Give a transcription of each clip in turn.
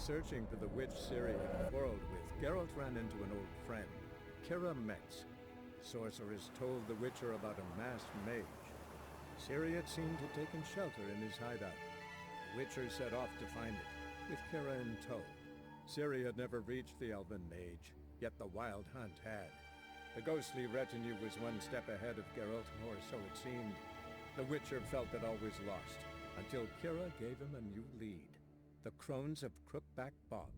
Searching for the witch Ciri had quarreled with, Geralt ran into an old friend, Kiera. Sorceress told the Witcher about a masked mage. Ciri had seemed to have taken shelter in his hideout. The Witcher set off to find it, with Kiera in tow. Ciri had never reached the elven mage, yet the wild hunt had. The ghostly retinue was one step ahead of Geralt, or so it seemed. The Witcher felt that all was lost, until Kiera gave him a new lead. The Crones of Crookback Bog.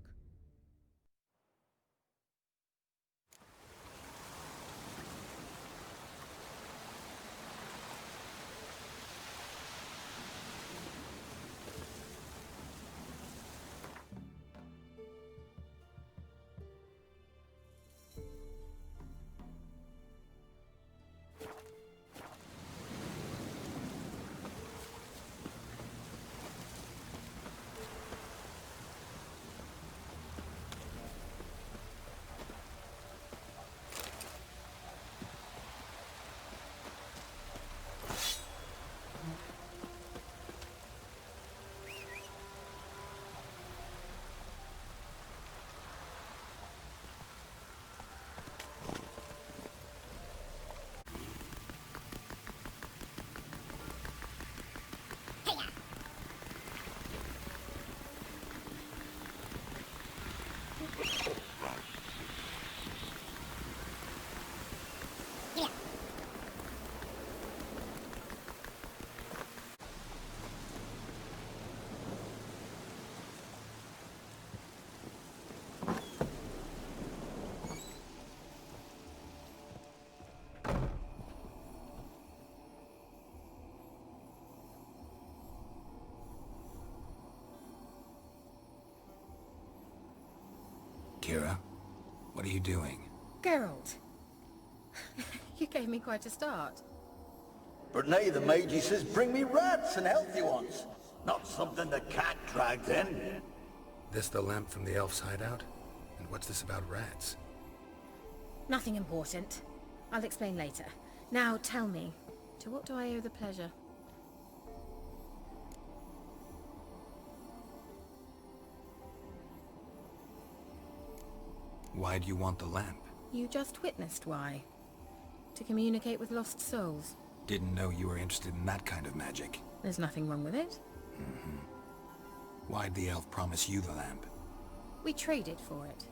Kiera, what are you doing? Geralt! You gave me quite a start. But now the mage says bring me rats and healthy ones. Not something the cat dragged in. This the lamp from the elf's hideout? And what's this about rats? Nothing important. I'll explain later. Now tell me, to what do I owe the pleasure? Why do you want the lamp? You just witnessed why. To communicate with lost souls. Didn't know you were interested in that kind of magic. There's nothing wrong with it. Why'd the elf promise you the lamp? We traded for it.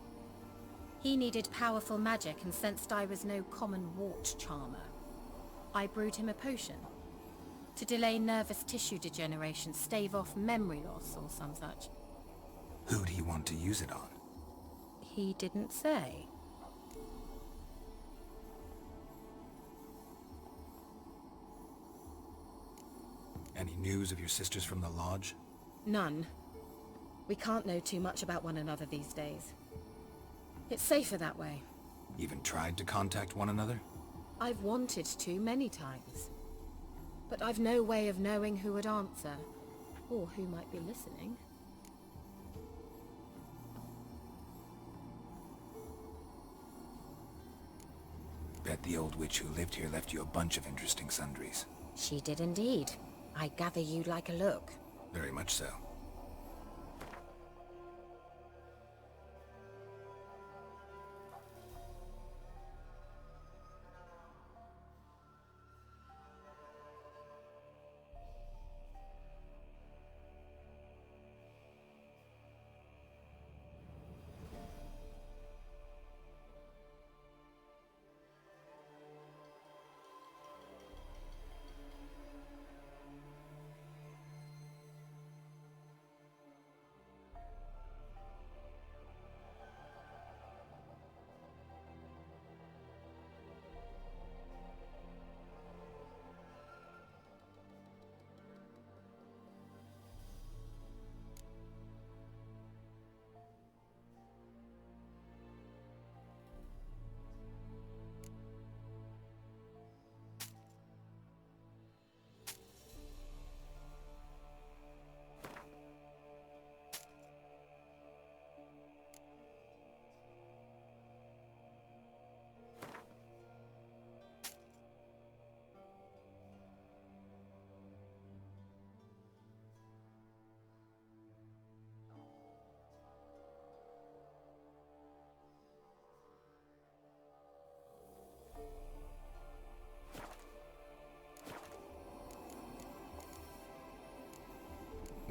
He needed powerful magic and sensed I was no common wart charmer. I brewed him a potion. To delay nervous tissue degeneration, stave off memory loss or some such. Who'd he want to use it on? He didn't say. Any news of your sisters from the lodge? None. We can't know too much about one another these days. It's safer that way. Even tried to contact one another? I've wanted to many times. But I've no way of knowing who would answer, or who might be listening. Bet the old witch who lived here left you a bunch of interesting sundries. She did indeed. I gather you'd like a look. Very much so.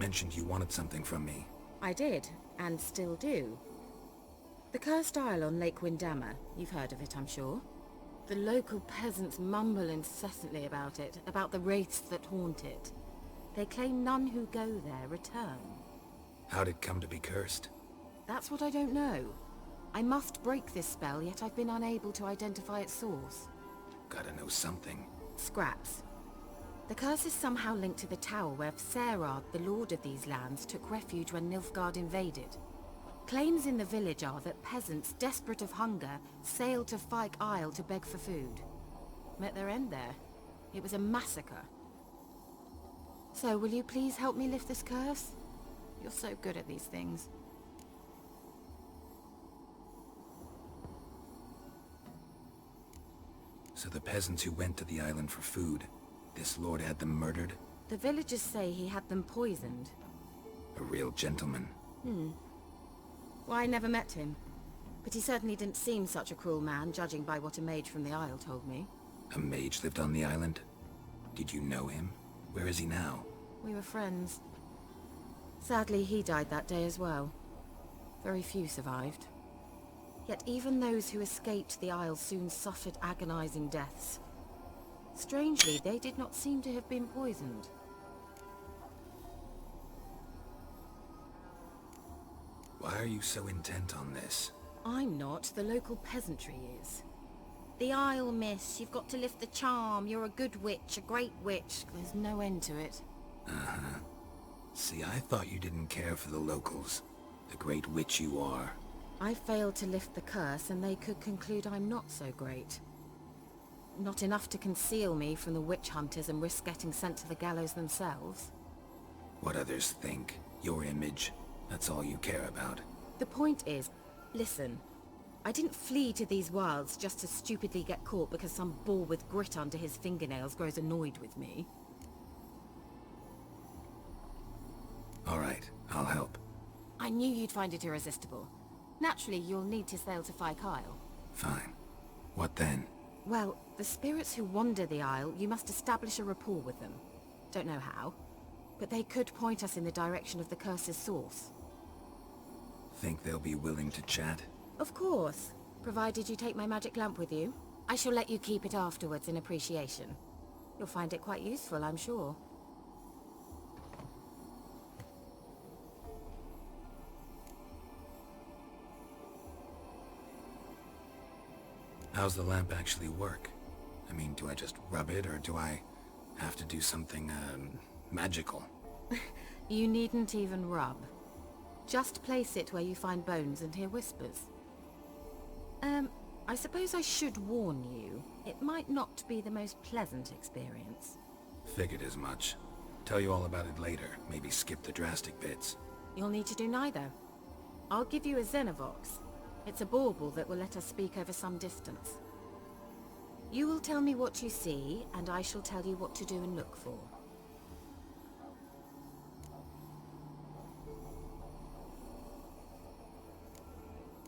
mentioned you wanted something from me. I did, and still do. The cursed isle on Lake Windammer. You've heard of it, I'm sure. The local peasants mumble incessantly about it, about the wraiths that haunt it. They claim none who go there return. How'd it come to be cursed? That's what I don't know. I must break this spell, yet I've been unable to identify its source. Gotta know something. Scraps. The curse is somehow linked to the tower where Serad, the lord of these lands, took refuge when Nilfgaard invaded. Claims in the village are that peasants, desperate of hunger, sailed to Fyke Isle to beg for food. Met their end there. It was a massacre. So, will you please help me lift this curse? You're so good at these things. So the peasants who went to the island for food, this lord had them murdered? The villagers say he had them poisoned. A real gentleman. Well, I never met him. But he certainly didn't seem such a cruel man, judging by what a mage from the Isle told me. A mage lived on the island? Did you know him? Where is he now? We were friends. Sadly, he died that day as well. Very few survived. Yet even those who escaped the Isle soon suffered agonizing deaths. Strangely, they did not seem to have been poisoned. Why are you so intent on this? I'm not. The local peasantry is. The Isle, miss. You've got to lift the charm. You're a good witch, a great witch. There's no end to it. Uh-huh. See, I thought you didn't care for the locals. The great witch you are. I failed to lift the curse, and they could conclude I'm not so great. Not enough to conceal me from the witch hunters and risk getting sent to the gallows themselves. What others think, your image, that's all you care about. The point is, listen, I didn't flee to these wilds just to stupidly get caught because some boar with grit under his fingernails grows annoyed with me. All right, I'll help. I knew you'd find it irresistible. Naturally, you'll need to sail to Fyke Isle. Fine. What then? Well, the spirits who wander the Isle, you must establish a rapport with them. Don't know how, but they could point us in the direction of the curse's source. Think they'll be willing to chat? Of course, provided you take my magic lamp with you. I shall let you keep it afterwards in appreciation. You'll find it quite useful, I'm sure. How's the lamp actually work? I mean, do I just rub it, or do I have to do something, magical? You needn't even rub. Just place it where you find bones and hear whispers. I suppose I should warn you. It might not be the most pleasant experience. Figured as much. Tell you all about it later. Maybe skip the drastic bits. You'll need to do neither. I'll give you a Xenovox. It's a bauble that will let us speak over some distance. You will tell me what you see, and I shall tell you what to do and look for.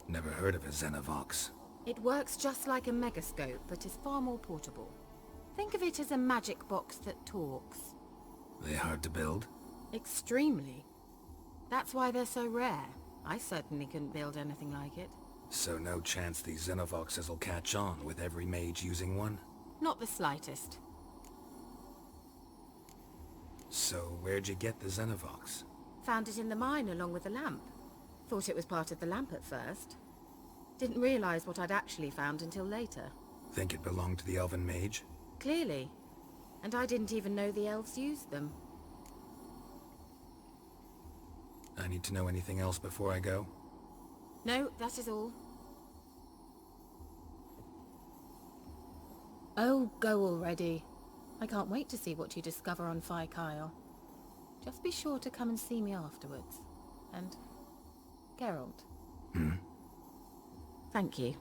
Never heard of a Xenovox. It works just like a megascope, but is far more portable. Think of it as a magic box that talks. They hard to build? Extremely. That's why they're so rare. I certainly couldn't build anything like it. So no chance these Xenovoxes will catch on with every mage using one? Not the slightest. So where'd you get the Xenovox? Found it in the mine along with the lamp. Thought it was part of the lamp at first. Didn't realize what I'd actually found until later. Think it belonged to the elven mage? Clearly. And I didn't even know the elves used them. I need to know anything else before I go? No, that is all. Oh, go already. I can't wait to see what you discover on Fyke Isle. Just be sure to come and see me afterwards. And Geralt. Thank you.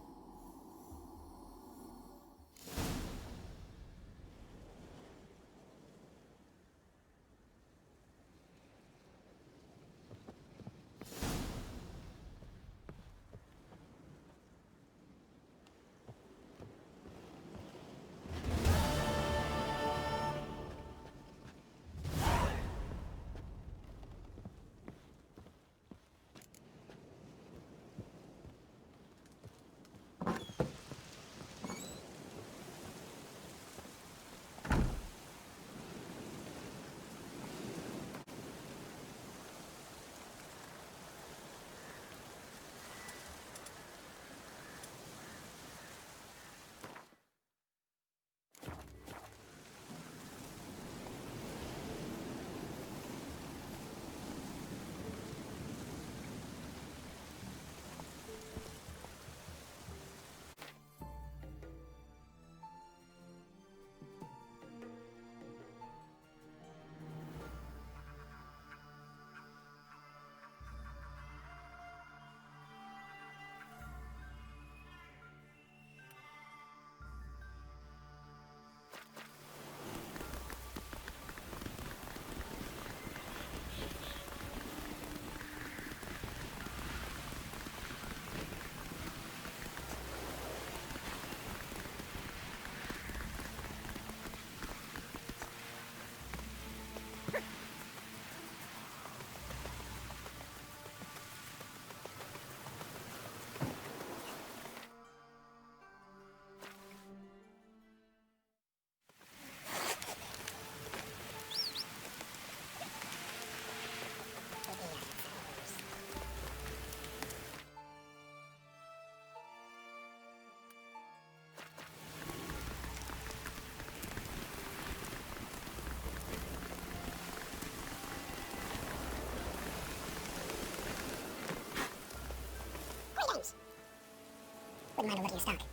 Wouldn't mind a look at your stock.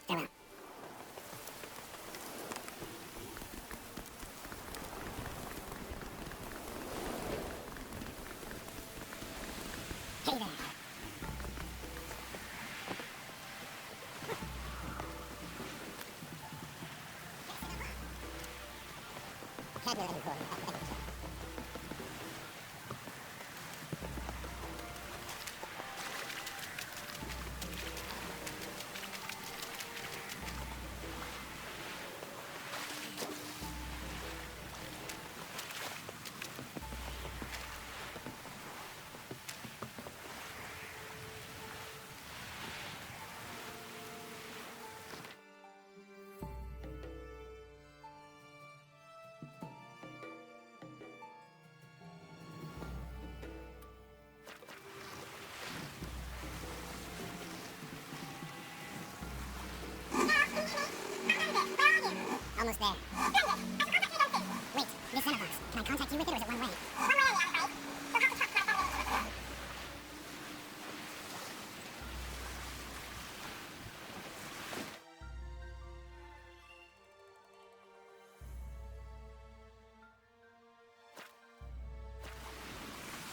Farewell. Hey there. Can't do that anymore. Almost there. Wait, this center box. Can I contact you with it, or is it one way?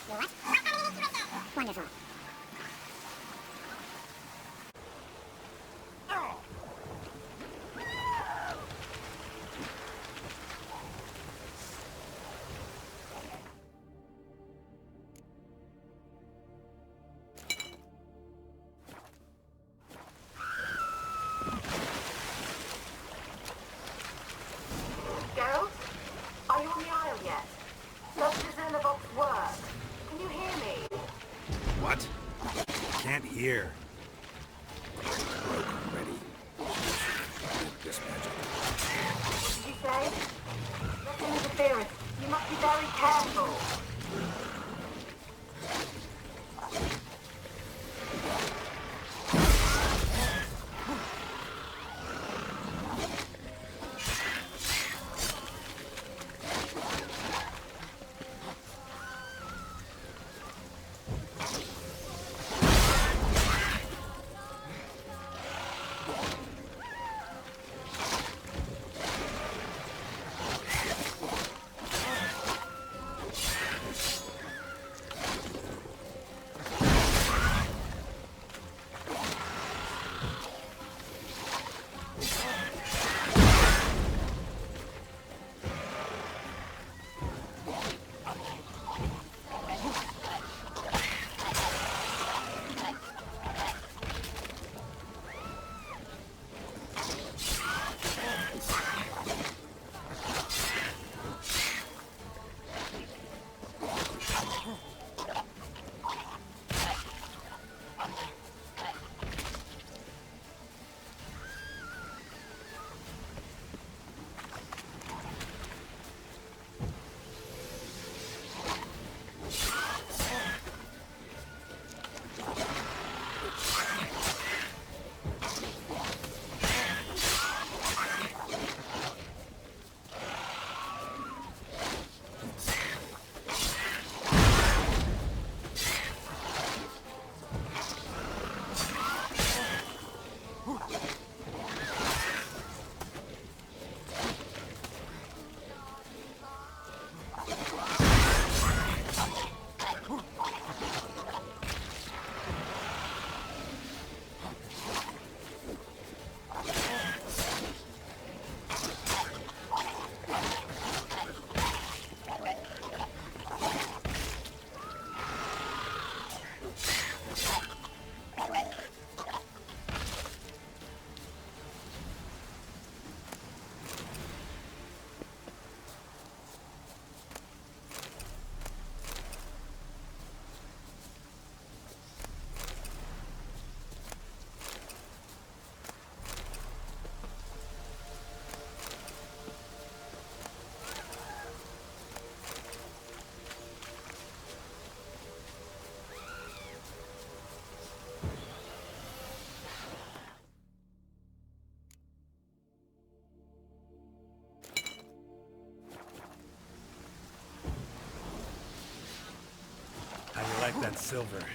You what? Wonderful. Geralt? Are you on the Isle yet? Does the Xenobox work? Can you hear me? What? Can't hear. Broken already. This magic. What did you say? Nothing interference. You must be very careful. silver.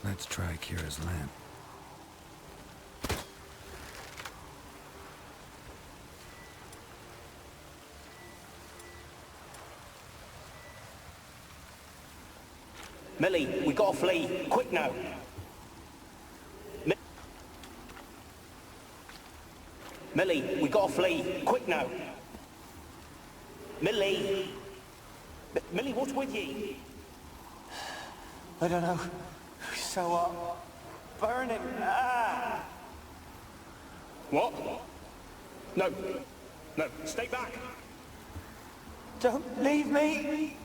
Let's try Kiera's lamp. Millie, we gotta flee. Quick now. Millie, we gotta flee. Quick now. Millie! Millie, what's with ye? I don't know. So hot. Burning. Ah! What? No. No, stay back. Don't leave me!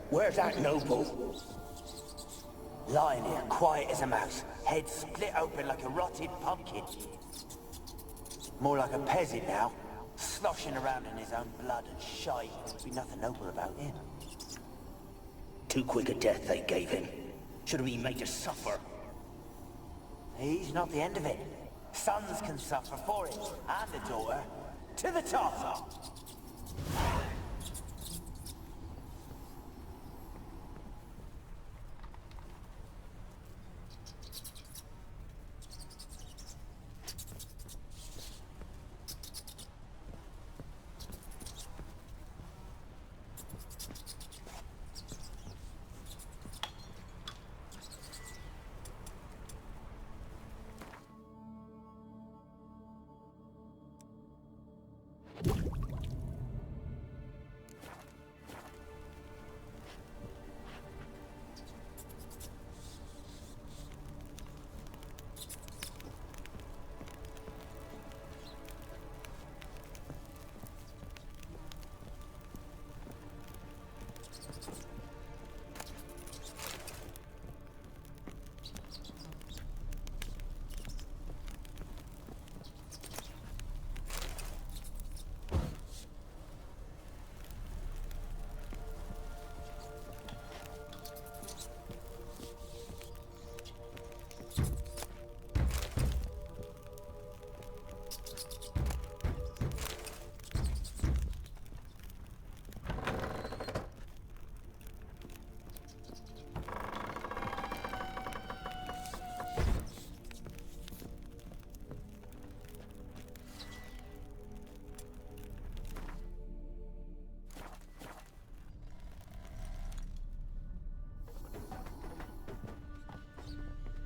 Where's that noble? Lying here, quiet as a mouse, head split open like a rotted pumpkin. More like a peasant now, sloshing around in his own blood and shite. Be nothing noble about him. Too quick a death they gave him. Should have been made to suffer. He's not the end of it. Sons can suffer for it, and a daughter. To the top!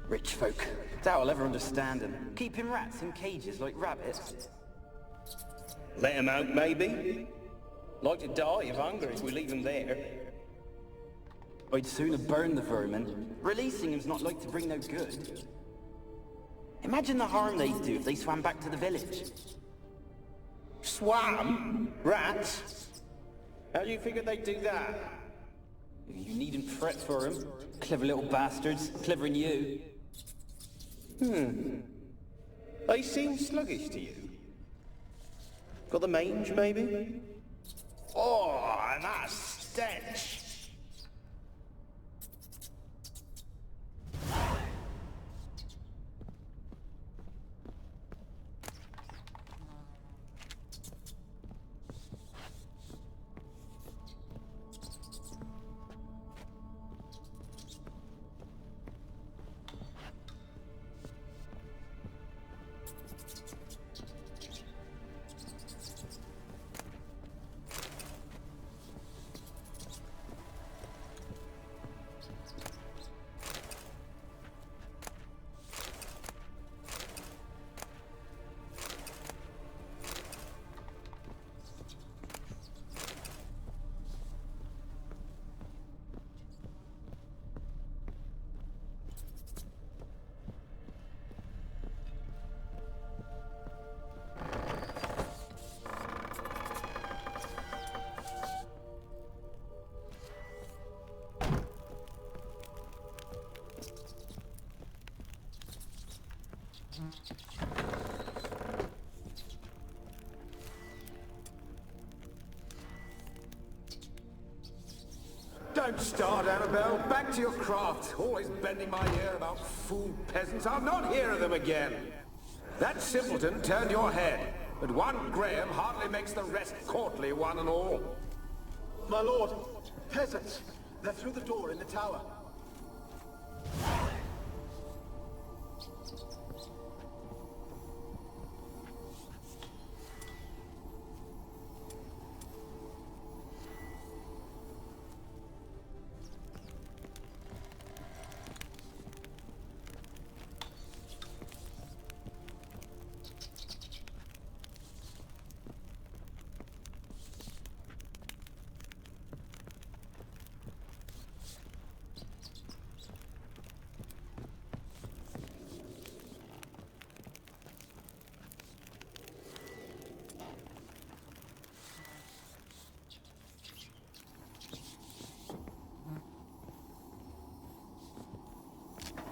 Rich folk. Doubt I'll ever understand them. Keeping rats in cages like rabbits. Let him out, maybe? Like to die of hunger if we leave him there. I'd sooner burn the vermin. Releasing him's not like to bring no good. Imagine the harm they'd do if they swam back to the village. Swam? Rats? How do you figure they'd do that? You needn't fret for 'em. Clever little bastards. Clever than you. They seem sluggish to you. Got the mange, maybe? Oh, and that stench! Don't start, Annabelle. Back to your craft. Always bending my ear about fool peasants. I'll not hear of them again. That simpleton turned your head, but one Graham hardly makes the rest courtly, one and all. My lord, peasants. They're through the door in the tower.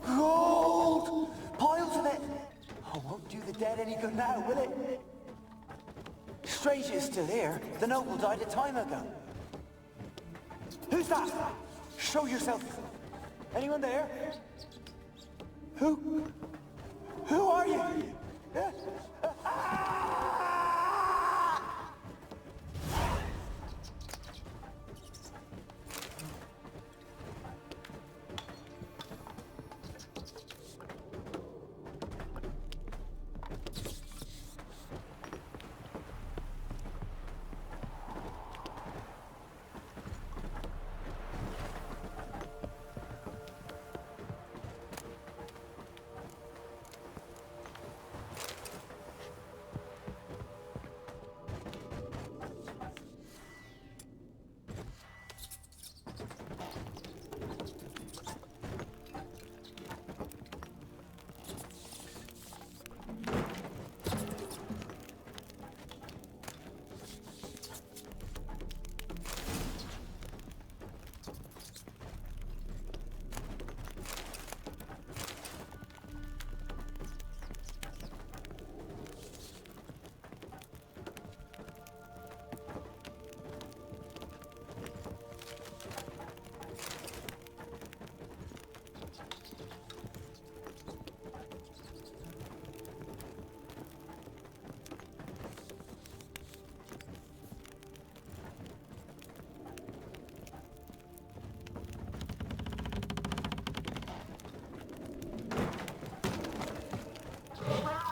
Gold! Piles of it! Oh, won't do the dead any good now, will it? Strange it's still here. The noble died a time ago. Who's that? Show yourself. Anyone there? Who? Who are you?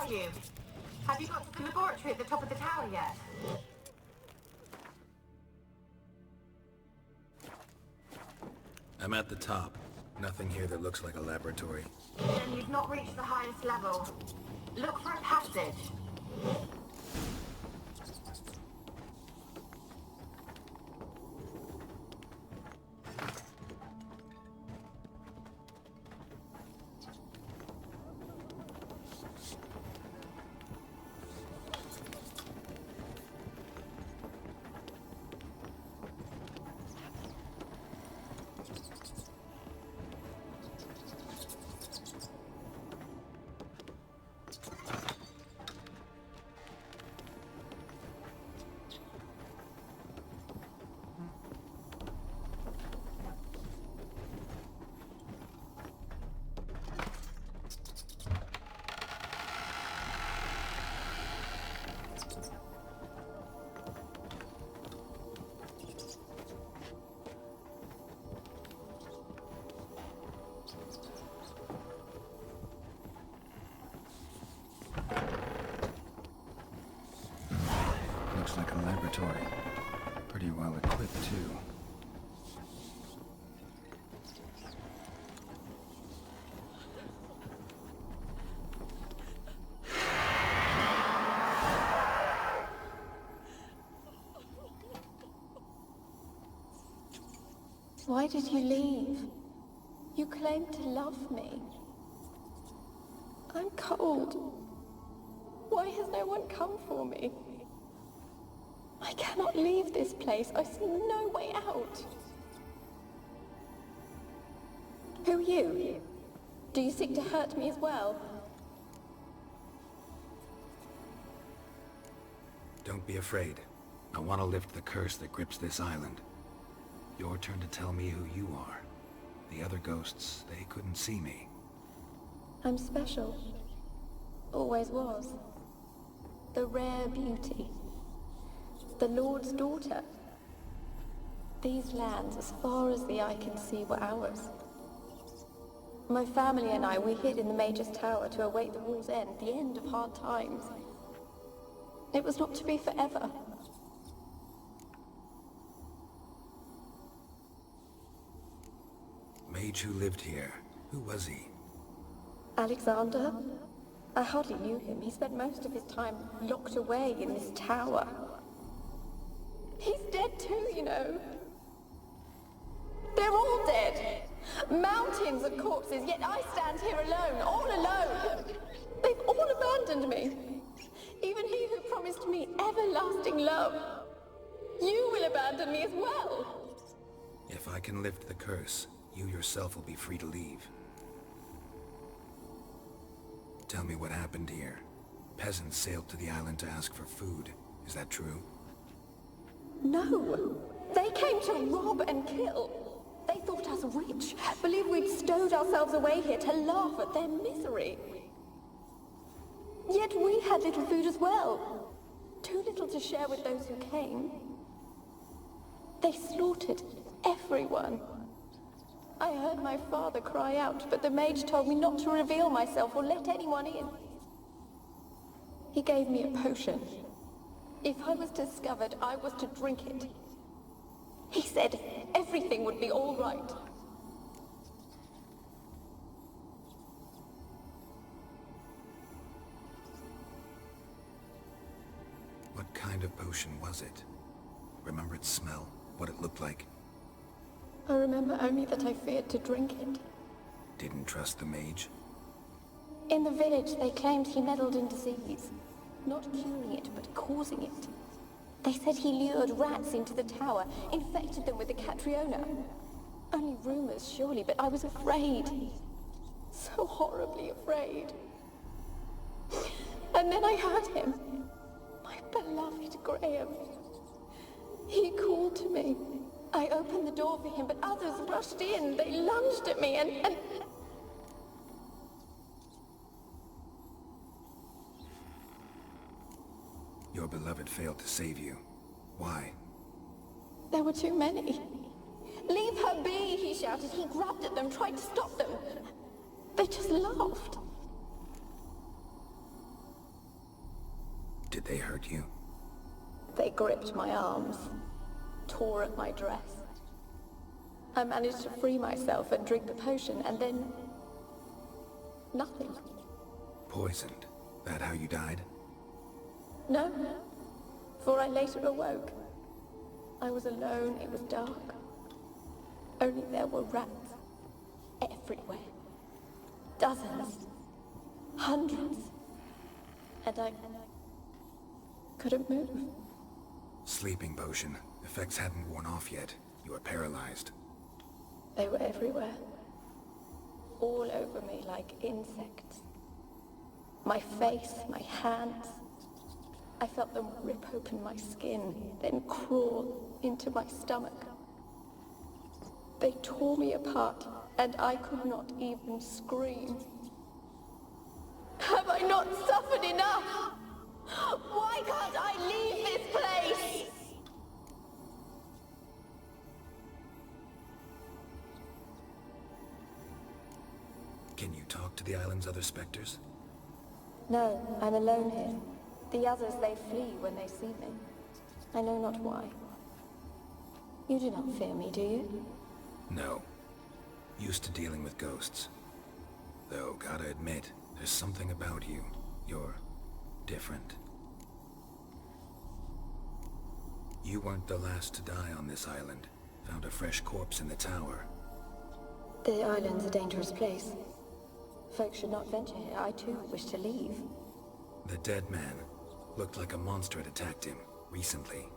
You? Have you got to the laboratory at the top of the tower yet? I'm at the top. Nothing here that looks like a laboratory. Then you've not reached the highest level. Look for a passage. Looks like a laboratory. Pretty well equipped, too. Why did you leave? You claimed to love me. I'm cold. Why has no one come for me? I cannot leave this place. I see no way out. Who are you? Do you seek to hurt me as well? Don't be afraid. I want to lift the curse that grips this island. Your turn to tell me who you are. The other ghosts, they couldn't see me. I'm special. Always was. The rare beauty. The Lord's daughter. These lands, as far as the eye can see, were ours. My family and I, we hid in the Mage's Tower to await the war's end, the end of hard times. It was not to be forever. Mage who lived here. Who was he? Alexander? I hardly knew him. He spent most of his time locked away in this tower. He's dead too, you know. They're all dead. Mountains of corpses, yet I stand here alone, all alone. They've all abandoned me. Even he who promised me everlasting love. You will abandon me as well. If I can lift the curse, you yourself will be free to leave. Tell me what happened here. Peasants sailed to the island to ask for food. Is that true? No. They came to rob and kill. They thought us rich, believed we'd stowed ourselves away here to laugh at their misery. Yet we had little food as well. Too little to share with those who came. They slaughtered everyone. I heard my father cry out, but the mage told me not to reveal myself or let anyone in. He gave me a potion. If I was discovered, I was to drink it. He said everything would be all right. What kind of potion was it? Remember its smell? What it looked like? I remember only that I feared to drink it. Didn't trust the mage? In the village, they claimed he meddled in disease. Not curing it, but causing it. They said he lured rats into the tower, infected them with the Catriona. Only rumors, surely, but I was afraid. So horribly afraid. And then I heard him. My beloved Graham. He called to me. I opened the door for him, but others rushed in. They lunged at me and... Your beloved failed to save you. Why? There were too many. Leave her be, he shouted. He grabbed at them, tried to stop them. They just laughed. Did they hurt you? They gripped my arms, tore at my dress. I managed to free myself and drink the potion, and then... nothing. Poisoned. That how you died? No, for I later awoke. I was alone, it was dark. Only there were rats. Everywhere. Dozens. Hundreds. And I couldn't move. Sleeping potion. Effects hadn't worn off yet. You were paralyzed. They were everywhere. All over me like insects. My face, my hands. I felt them rip open my skin, then crawl into my stomach. They tore me apart, and I could not even scream. Have I not suffered enough? Why can't I leave this place? Can you talk to the island's other specters? No, I'm alone here. The others, they flee when they see me. I know not why. You do not fear me, do you? No. Used to dealing with ghosts. Though, gotta admit, there's something about you. You're different. You weren't the last to die on this island. Found a fresh corpse in the tower. The island's a dangerous place. Folks should not venture here. I too wish to leave. The dead man. Looked like a monster had attacked him, recently.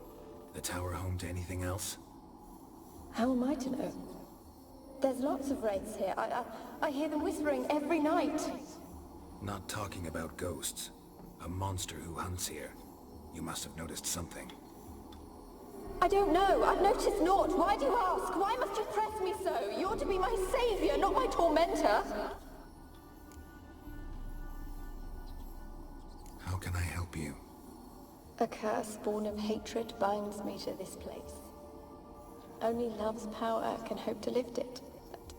The tower home to anything else? How am I to know? There's lots of wraiths here. I hear them whispering every night. Not talking about ghosts. A monster who hunts here. You must have noticed something. I don't know. I've noticed naught. Why do you ask? Why must you press me so? You're to be my savior, not my tormentor. How can I help you? A curse born of hatred binds me to this place. Only love's power can hope to lift it. But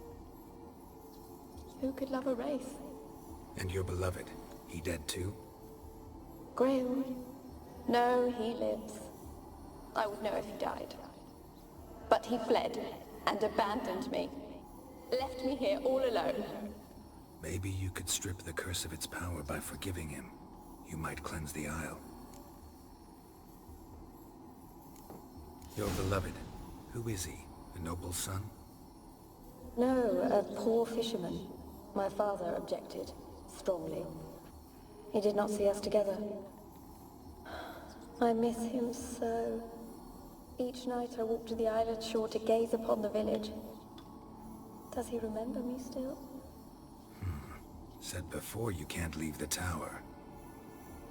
who could love a race? And your beloved, he dead too? Graham? No, he lives. I would know if he died. But he fled and abandoned me. Left me here all alone. Maybe you could strip the curse of its power by forgiving him. You might cleanse the Isle. Your beloved, who is he? A noble son? No, a poor fisherman. My father objected, strongly. He did not see us together. I miss him so. Each night I walk to the island shore to gaze upon the village. Does he remember me still? Said before you can't leave the tower.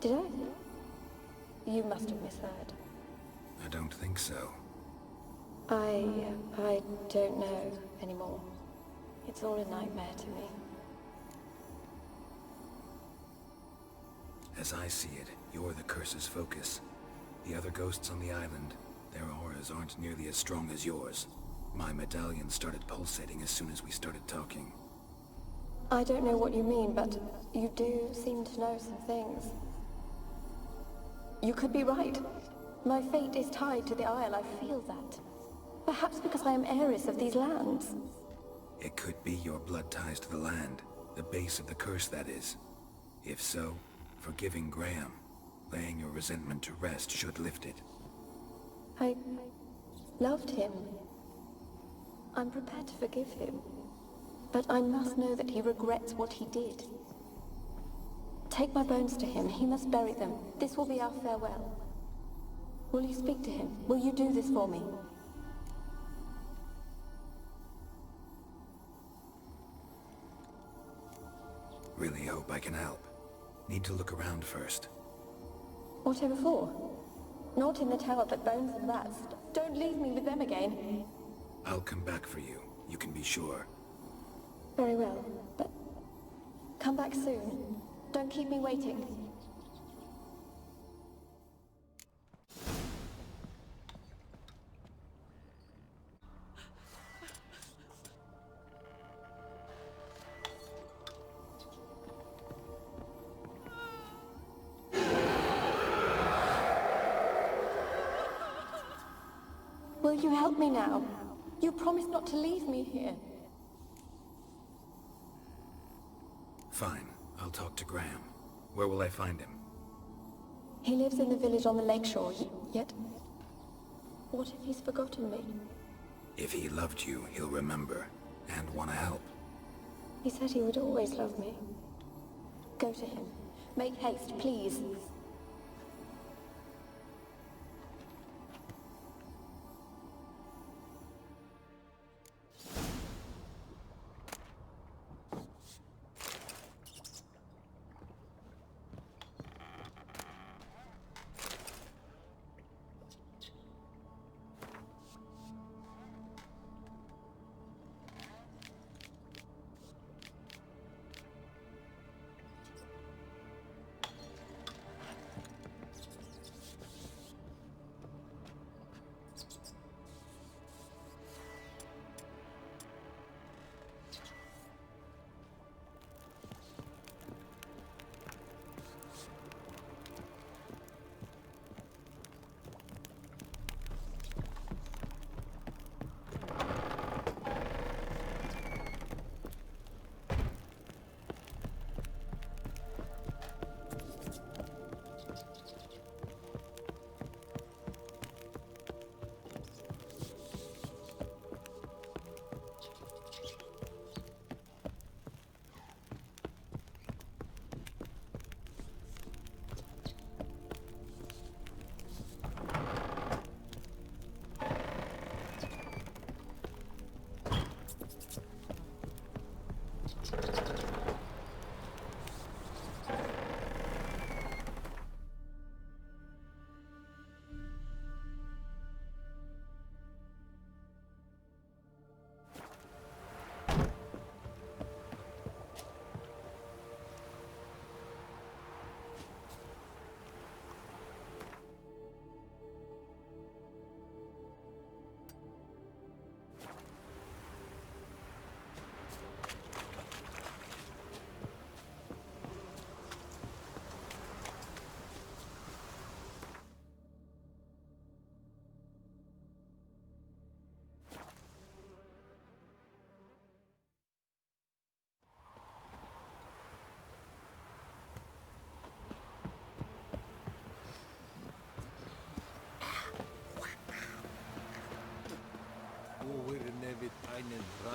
Did I? You must have misheard. I don't think so. I don't know anymore. It's all a nightmare to me. As I see it, you're the curse's focus. The other ghosts on the island, their auras aren't nearly as strong as yours. My medallion started pulsating as soon as we started talking. I don't know what you mean, but you do seem to know some things. You could be right. My fate is tied to the Isle, I feel that. Perhaps because I am heiress of these lands. It could be your blood ties to the land, the base of the curse, that is. If so, forgiving Graham, laying your resentment to rest should lift it. I loved him. I'm prepared to forgive him. But I must know that he regrets what he did. Take my bones to him. He must bury them. This will be our farewell. Will you speak to him? Will you do this for me? Really hope I can help. Need to look around first. Whatever for? Not in the tower, but bones and rats. Don't leave me with them again. I'll come back for you. You can be sure. Very well, but come back soon. Don't keep me waiting. Will you help me now? You promised not to leave me here. Fine. I'll talk to Graham. Where will I find him? He lives in the village on the lakeshore, yet... What if he's forgotten me? If he loved you, he'll remember, and want to help. He said he would always love me. Go to him. Make haste, please.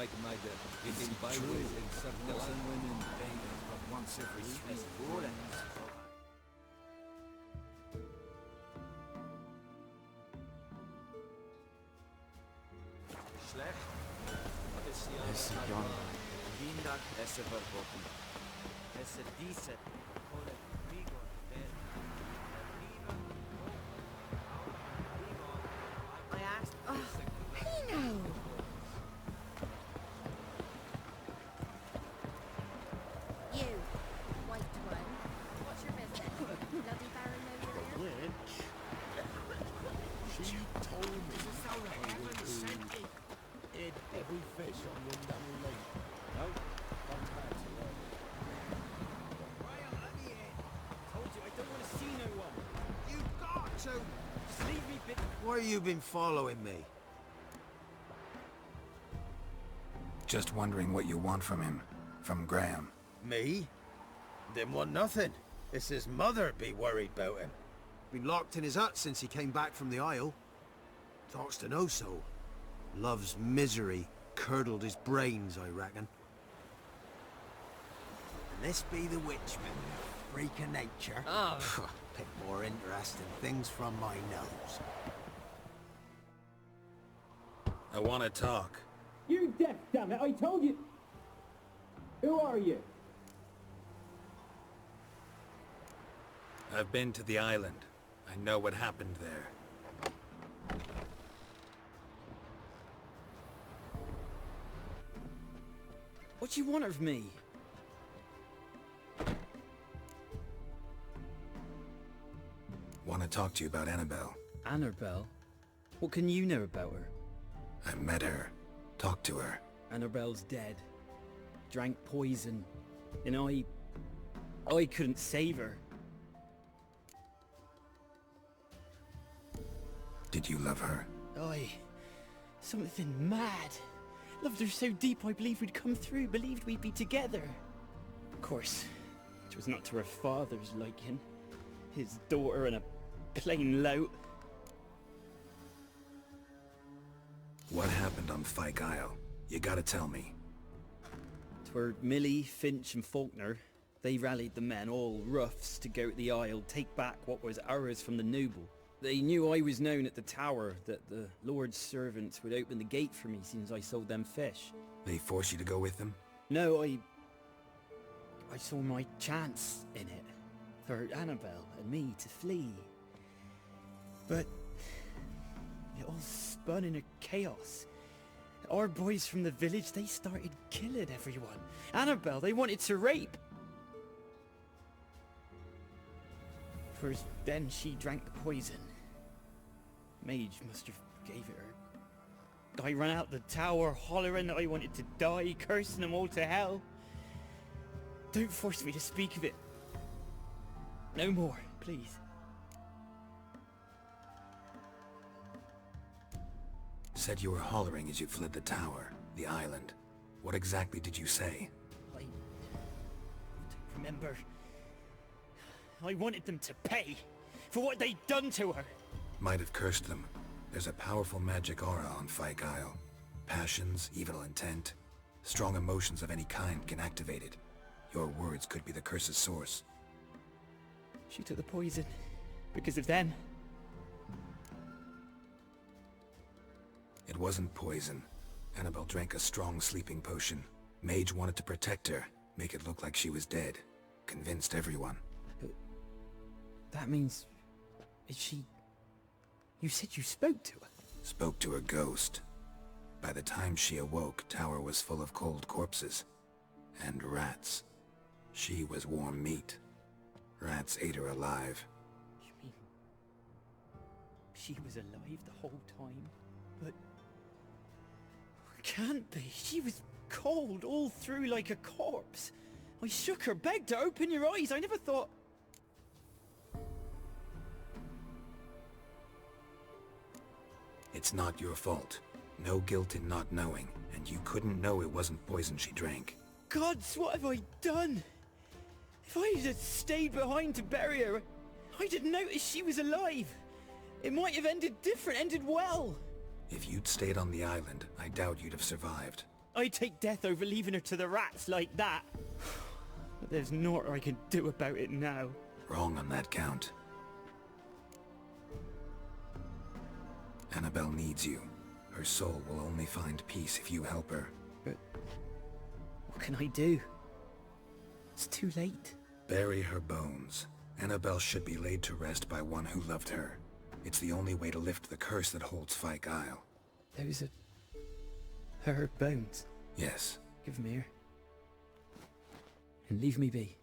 like Maida. Is In it byways true? and circles. Muslim women bathe but once every 3 months. Schlecht? Ist Jan. Kinder, esse verboten. Esse diese. I asked... Oh, Pino! You, white one. What's your business? Bloody Baron know you're here? Witch? She told me I would eat every fish on your young lake. No, come back to her. Ryan, let me in. Told you, I don't want to see no one. You got to! Just leave me, bit. Why you been following me? Just wondering what you want from him. From Graham. Me? Didn't want nothing. It's his mother be worried about him. Been locked in his hut since he came back from the Isle. Talks to no soul. Love's misery curdled his brains, I reckon. And this be the witchman, freak of nature. Oh. Pick more interesting things from my nose. I want to talk. You're deaf, damn it! I told you! Who are you? I've been to the island. I know what happened there. What do you want of me? Want to talk to you about Annabelle. Annabelle? What can you know about her? I met her. Talked to her. Annabelle's dead. Drank poison. And I couldn't save her. Did you love her? Something mad. Loved her so deep I believed we'd come through, believed we'd be together. Of course, it was not to her father's liking. His daughter and a plain lout. What happened on Fyke Isle? You gotta tell me. 'Twere Millie, Finch and Faulkner. They rallied the men, all roughs, to go to the Isle, take back what was ours from the noble. They knew I was known at the tower, that the Lord's servants would open the gate for me since I sold them fish. They forced you to go with them? No, I saw my chance in it, for Annabelle and me to flee. But it all spun in a chaos. Our boys from the village, they started killing everyone. Annabelle, they wanted to rape. First, then she drank the poison. Mage must have gave it her. I ran out the tower hollering that I wanted to die, cursing them all to hell. Don't force me to speak of it. No more, please. Said you were hollering as you fled the tower, the island. What exactly did you say? I don't remember. I wanted them to pay for what they'd done to her. Might have cursed them. There's a powerful magic aura on Fyke Isle. Passions, evil intent, strong emotions of any kind can activate it. Your words could be the curse's source. She took the poison because of them. It wasn't poison. Annabelle drank a strong sleeping potion. Mage wanted to protect her, make it look like she was dead. Convinced everyone. But that means... is she... You said you spoke to her? Spoke to a ghost. By the time she awoke, tower was full of cold corpses. And rats. She was warm meat. Rats ate her alive. You mean... she was alive the whole time? But... can't be. She was cold all through like a corpse. I shook her, begged her, open your eyes. I never thought... It's not your fault. No guilt in not knowing, and you couldn't know it wasn't poison she drank. Gods, what have I done? If I had stayed behind to bury her, I didn't notice she was alive. It might have ended different, ended well. If you'd stayed on the island, I doubt you'd have survived. I'd take death over leaving her to the rats like that. But there's naught I can do about it now. Wrong on that count. Annabelle needs you. Her soul will only find peace if you help her. But what can I do? It's too late. Bury her bones. Annabelle should be laid to rest by one who loved her. It's the only way to lift the curse that holds Fyke Isle. Those are... her bones? Yes. Give them here. And leave me be.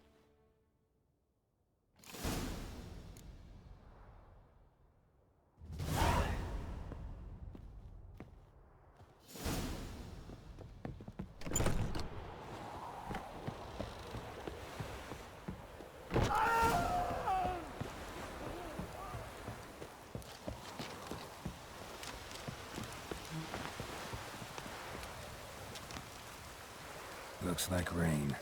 Looks like rain.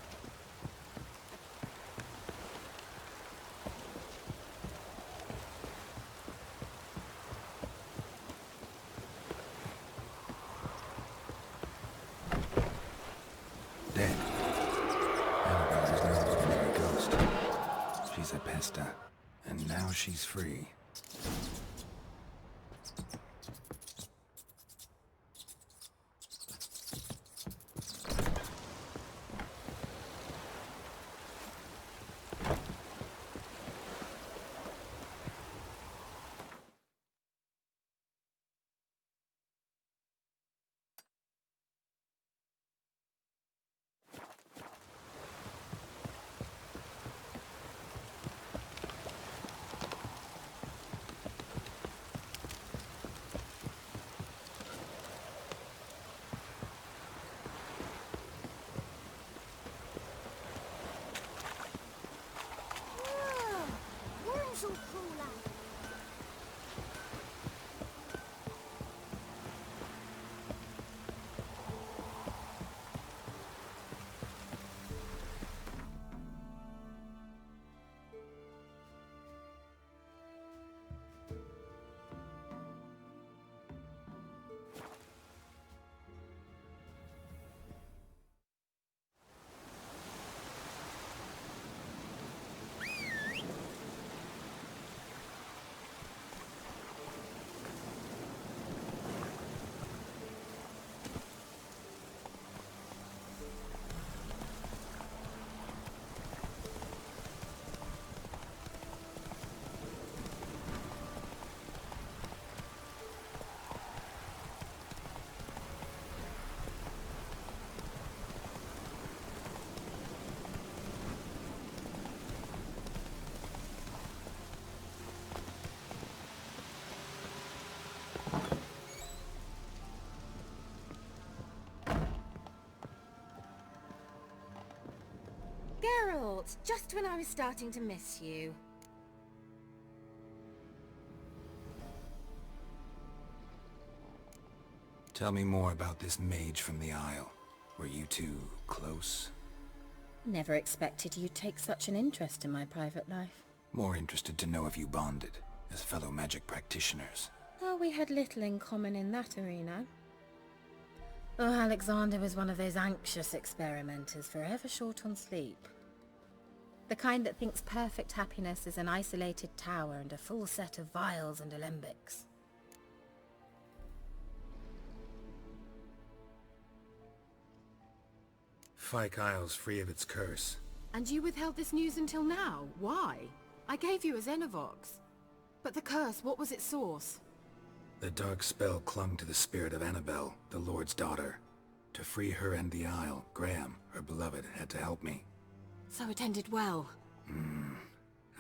Dead. Annabelle is no longer a ghost. She's a pesta. And now she's free. Geralt, just when I was starting to miss you. Tell me more about this mage from the Isle. Were you two close? Never expected you'd take such an interest in my private life. More interested to know if you bonded, as fellow magic practitioners. Oh, we had little in common in that arena. Oh, Alexander was one of those anxious experimenters, forever short on sleep. The kind that thinks perfect happiness is an isolated tower and a full set of vials and alembics. Fyke Isle's free of its curse. And you withheld this news until now? Why? I gave you a Xenovox. But the curse, what was its source? The dark spell clung to the spirit of Annabelle, the Lord's daughter. To free her and the Isle, Graham, her beloved, had to help me. So it ended well.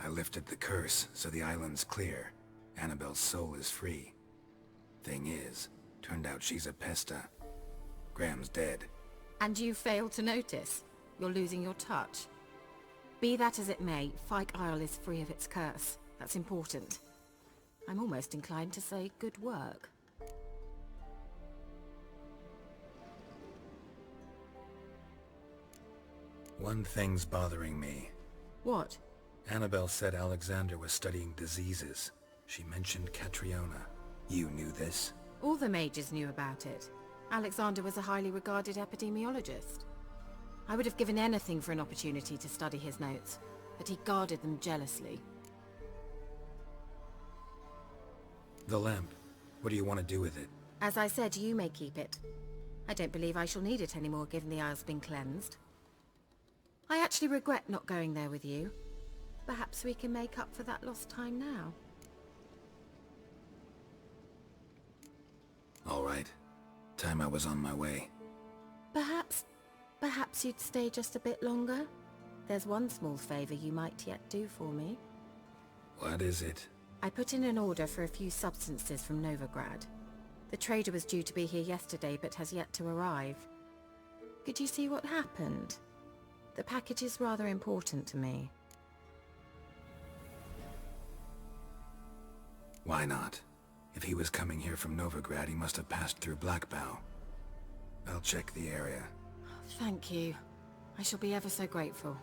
I lifted the curse, so the island's clear. Annabelle's soul is free. Thing is, turned out she's a pesta. Graham's dead. And you failed to notice? You're losing your touch. Be that as it may, Fyke Isle is free of its curse. That's important. I'm almost inclined to say good work. One thing's bothering me. What? Annabelle said Alexander was studying diseases. She mentioned Catriona. You knew this? All the mages knew about it. Alexander was a highly regarded epidemiologist. I would have given anything for an opportunity to study his notes, but he guarded them jealously. The lamp. What do you want to do with it? As I said, you may keep it. I don't believe I shall need it anymore, given the Isle's been cleansed. I actually regret not going there with you. Perhaps we can make up for that lost time now. All right. Time I was on my way. Perhaps you'd stay just a bit longer? There's one small favor you might yet do for me. What is it? I put in an order for a few substances from Novigrad. The trader was due to be here yesterday, but has yet to arrive. Could you see what happened? The package is rather important to me. Why not? If he was coming here from Novigrad, he must have passed through Blackbow. I'll check the area. Thank you. I shall be ever so grateful.